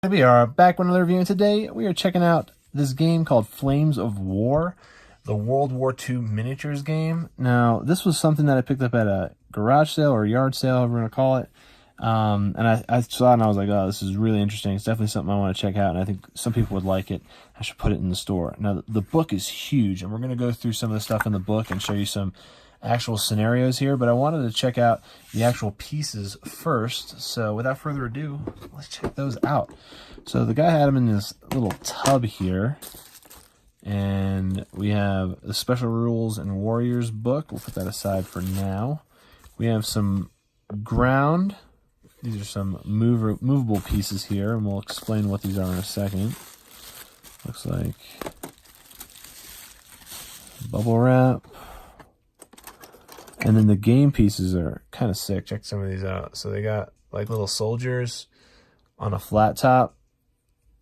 Here we are back with another review, and today we are checking out this game called Flames of War, the World War II miniatures game. Now, this was something that I picked up at a garage sale or yard sale, however you want to call it. And I saw it and I was like, oh, this is really interesting. It's definitely something I want to check out, and I think some people would like it. I should put it in the store. Now, the book is huge, and we're going to go through some of the stuff in the book and show you some actual scenarios here, but I wanted to check out the actual pieces first. So without further ado, let's check those out. So the guy had them in this little tub here, and we have the Special Rules and Warriors book. We'll put that aside for now. We have some ground. These are some movable pieces here, and we'll explain what these are in a second. Looks like bubble wrap. And then the game pieces are kind of sick. Check some of these out. So they got like little soldiers on a flat top.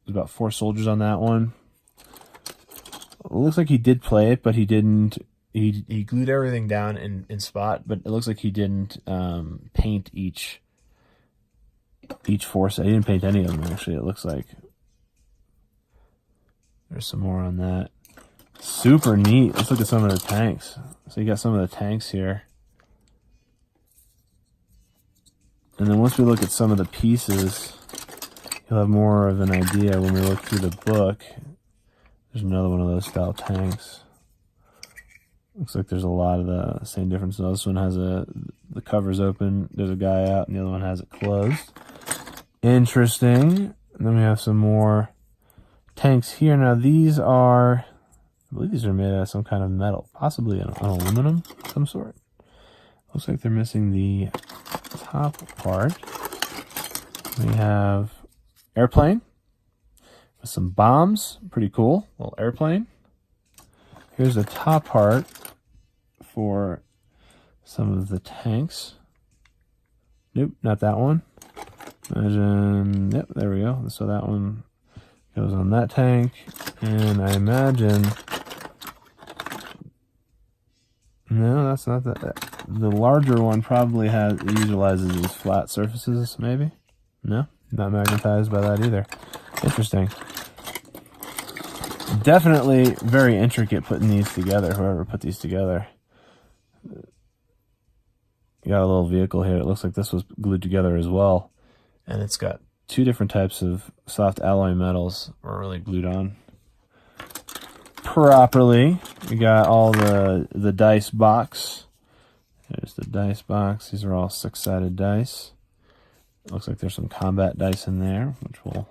There's about 4 soldiers on that one. It looks like he did play it, but he didn't. He glued everything down in spot, but it looks like he didn't paint each force. He didn't paint any of them, actually. It looks like there's some more on that. Super neat. Let's look at some of the tanks. So you got some of the tanks here. And then once we look at some of the pieces, you'll have more of an idea when we look through the book. There's another one of those style tanks. Looks like there's a lot of the same difference. So this one has the cover's open. There's a guy out, and the other one has it closed. Interesting. And then we have some more tanks here. Now these are, I believe these are made out of some kind of metal, possibly an aluminum of some sort. Looks like they're missing the top part. We have airplane with some bombs. Pretty cool. Little airplane. Here's the top part for some of the tanks. Nope, not that one. Imagine, yep, there we go. So that one goes on that tank. And I imagine, no, that's not that. The larger one probably utilizes these flat surfaces, maybe? No, not magnetized by that either. Interesting. Definitely very intricate putting these together, whoever put these together. You got a little vehicle here. It looks like this was glued together as well. And it's got 2 different types of soft alloy metals are really glued on properly. We got all the dice box. There's the dice box. These are all 6-sided dice. Looks like there's some combat dice in there, which we'll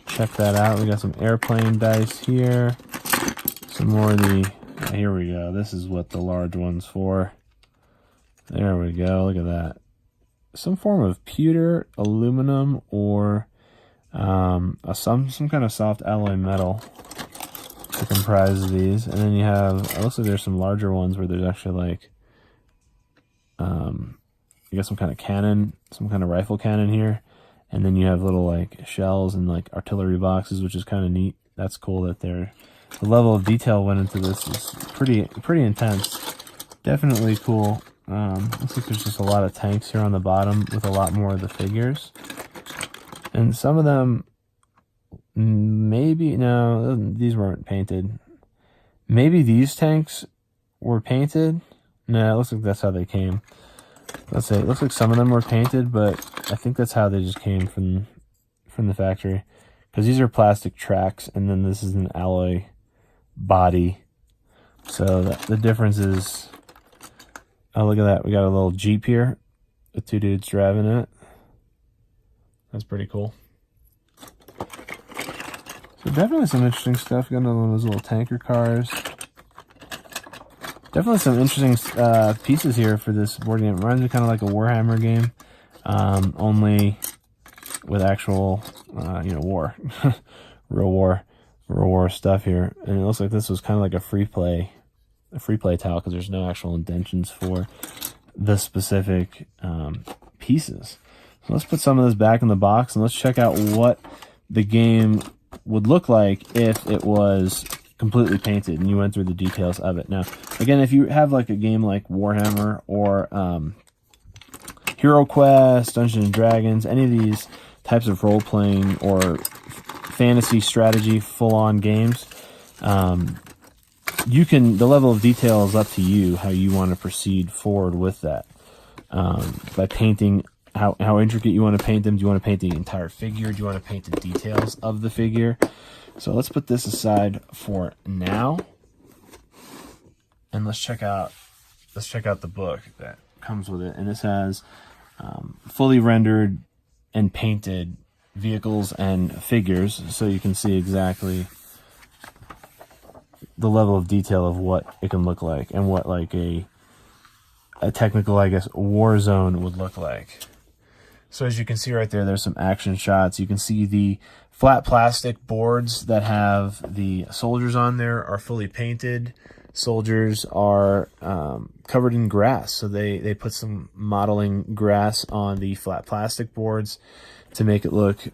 check that out. We got some airplane dice here. Some more of the, here we go. This is what the large one's for. There we go. Look at that. Some form of pewter, aluminum, or some kind of soft alloy metal to comprise these. And then you have, it looks like there's some larger ones where there's actually like, you got some kind of cannon, some kind of rifle cannon here. And then you have little like shells and like artillery boxes, which is kind of neat. That's cool that the level of detail went into this is pretty intense. Definitely cool. Looks like there's just a lot of tanks here on the bottom with a lot more of the figures. And some of them, maybe, no, these weren't painted. Maybe these tanks were painted. No, it looks like that's how they came. Let's say it looks like some of them were painted, but I think that's how they just came from the factory. Because these are plastic tracks, and then this is an alloy body. So the difference is, oh, look at that. We got a little Jeep here with 2 dudes driving it. That's pretty cool. So definitely some interesting stuff. Got another one of those little tanker cars. Definitely some interesting pieces here for this board game. It reminds me kind of like a Warhammer game, only with actual, war, real war stuff here. And it looks like this was kind of like a free play tile because there's no actual indentions for the specific pieces. So let's put some of this back in the box and let's check out what the game would look like if it was completely painted and you went through the details of it. Now, again, if you have like a game like Warhammer or Hero Quest, Dungeons and Dragons, any of these types of role-playing or fantasy strategy full-on games, the level of detail is up to you how you want to proceed forward with that. By painting, how intricate you want to paint them. Do you want to paint the entire figure? Do you want to paint the details of the figure? So let's put this aside for now, and let's check out the book that comes with it. And this has fully rendered and painted vehicles and figures, so you can see exactly the level of detail of what it can look like and what like a technical, I guess, war zone would look like. So as you can see right there, there's some action shots. You can see the flat plastic boards that have the soldiers on there are fully painted. Soldiers are covered in grass, so they put some modeling grass on the flat plastic boards to make it look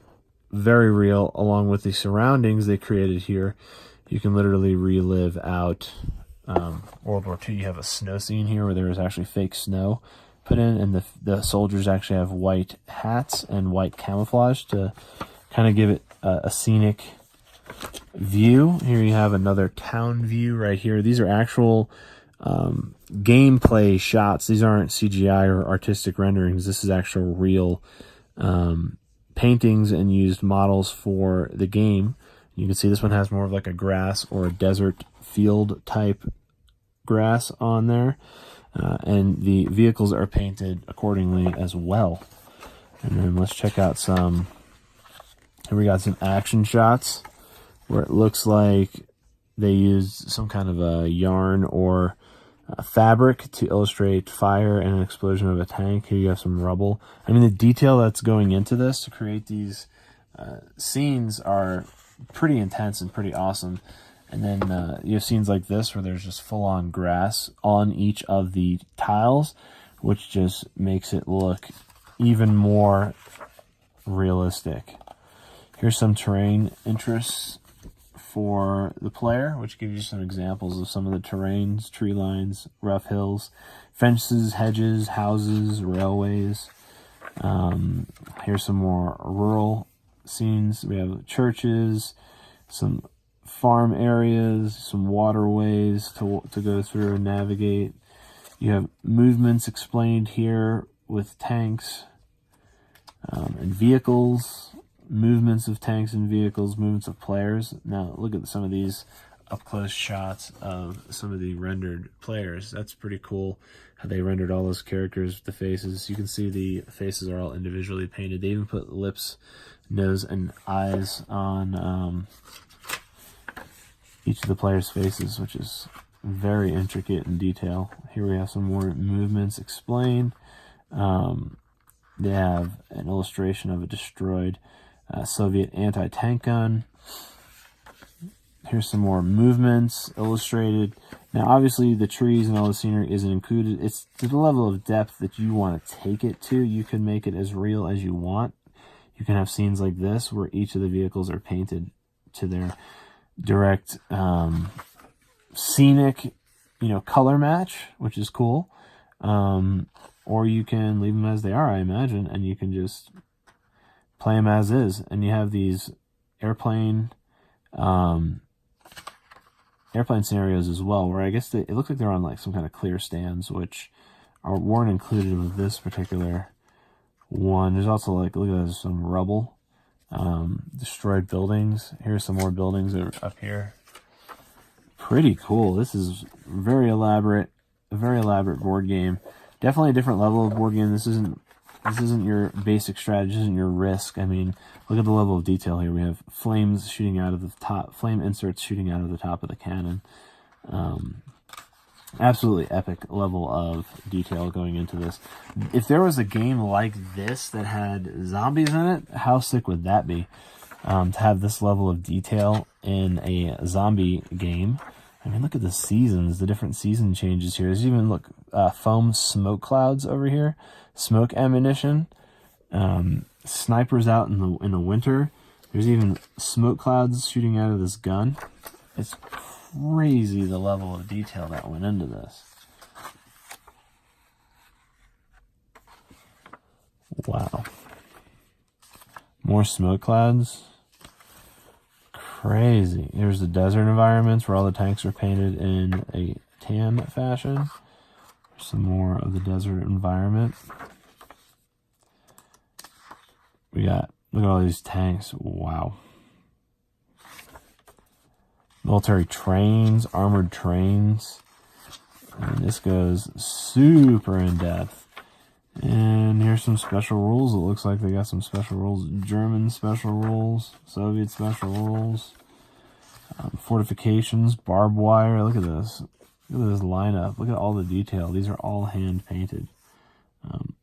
very real, along with the surroundings they created here. You can literally relive out World War II. You have a snow scene here where there was actually fake snow put in, and the soldiers actually have white hats and white camouflage to kind of give it a scenic view. Here you have another town view right here. These are actual gameplay shots. These aren't CGI or artistic renderings. This is actual real paintings and used models for the game. You can see this one has more of like a grass or a desert field type grass on there. And the vehicles are painted accordingly as well. And then let's check out some. Here we got some action shots where it looks like they used some kind of a yarn or fabric to illustrate fire and an explosion of a tank. Here you have some rubble. I mean, the detail that's going into this to create these scenes are pretty intense and pretty awesome. And then you have scenes like this where there's just full-on grass on each of the tiles, which just makes it look even more realistic. Here's some terrain interests for the player, which gives you some examples of some of the terrains: tree lines, rough hills, fences, hedges, houses, railways. Here's some more rural scenes. We have churches, some farm areas, some waterways to go through and navigate. You have movements explained here with tanks and vehicles, movements of tanks and vehicles, movements of players. Now look at some of these up-close shots of some of the rendered players. That's pretty cool how they rendered all those characters with the faces. You can see the faces are all individually painted. They even put lips, nose, and eyes on each of the players' faces, which is very intricate in detail. Here we have some more movements explained. They have an illustration of a destroyed Soviet anti-tank gun. Here's some more movements illustrated. Now, obviously, the trees and all the scenery isn't included. It's to the level of depth that you want to take it to. You can make it as real as you want. You can have scenes like this where each of the vehicles are painted to their direct scenic, color match, which is cool. Or you can leave them as they are, I imagine, and you can just play them as is. And you have these airplane scenarios as well, where I guess it looks like they're on like some kind of clear stands, which weren't included with this particular one. There's also like, look at that, there's some rubble, destroyed buildings. Here's some more buildings that are up here. Pretty cool. This is a very elaborate board game. Definitely a different level of board game. This isn't your basic strategy. This isn't your Risk. I mean, look at the level of detail here. We have flames shooting out of the top, flame inserts shooting out of the top of the cannon. Absolutely epic level of detail going into this. If there was a game like this that had zombies in it, how sick would that be? To have this level of detail in a zombie game. I mean, look at the seasons, the different season changes here. There's even, look, foam smoke clouds over here, smoke ammunition, snipers out in the winter. There's even smoke clouds shooting out of this gun. It's crazy the level of detail that went into this. Wow. More smoke clouds. Crazy. Here's the desert environments where all the tanks are painted in a tan fashion. Some more of the desert environment. We got, look at all these tanks. Wow. Military trains, armored trains. And this goes super in depth. And here's some special rules. It looks like they got some special rules. German special rules, Soviet special rules, fortifications, barbed wire. Look at this. Look at this lineup. Look at all the detail. These are all hand painted.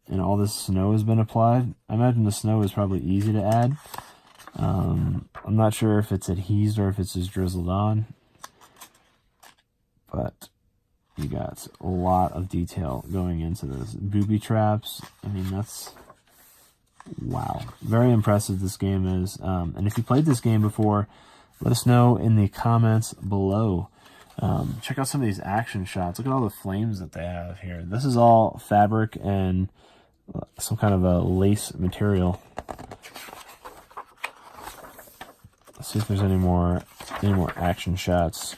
And all this snow has been applied. I imagine the snow is probably easy to add. I'm not sure if it's adhesed or if it's just drizzled on. But you got a lot of detail going into this. Booby traps. I mean, that's... wow. Very impressive this game is. And if you played this game before, let us know in the comments below. Check out some of these action shots. Look at all the flames that they have here. This is all fabric and some kind of a lace material. Let's see if there's any more action shots.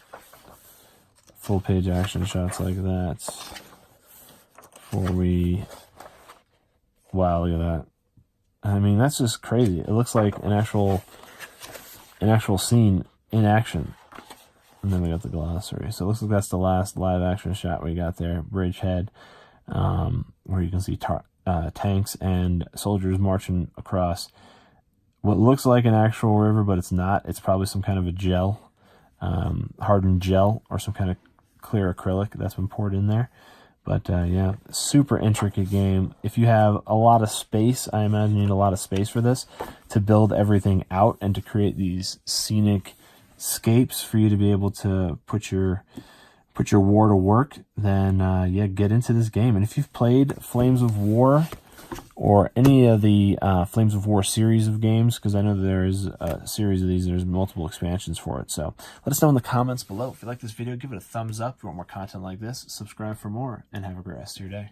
Full page action shots like that. Before we... wow, look at that. I mean, that's just crazy. It looks like an actual scene in action. And then we got the glossary. So it looks like that's the last live action shot we got there. Bridgehead, where you can see tanks and soldiers marching across what looks like an actual river, but it's not. It's probably some kind of a gel, hardened gel, or some kind of clear acrylic that's been poured in there. But yeah, super intricate game. If you have a lot of space, I imagine you need a lot of space for this to build everything out and to create these scenic scapes for you to be able to put your war to work. Then yeah, get into this game. And if you've played Flames of War or any of the Flames of War series of games, because I know there is a series of these, there's multiple expansions for it. So let us know in the comments below. If you like this video, give it a thumbs up. If you want more content like this, subscribe for more, and have a great rest of your day.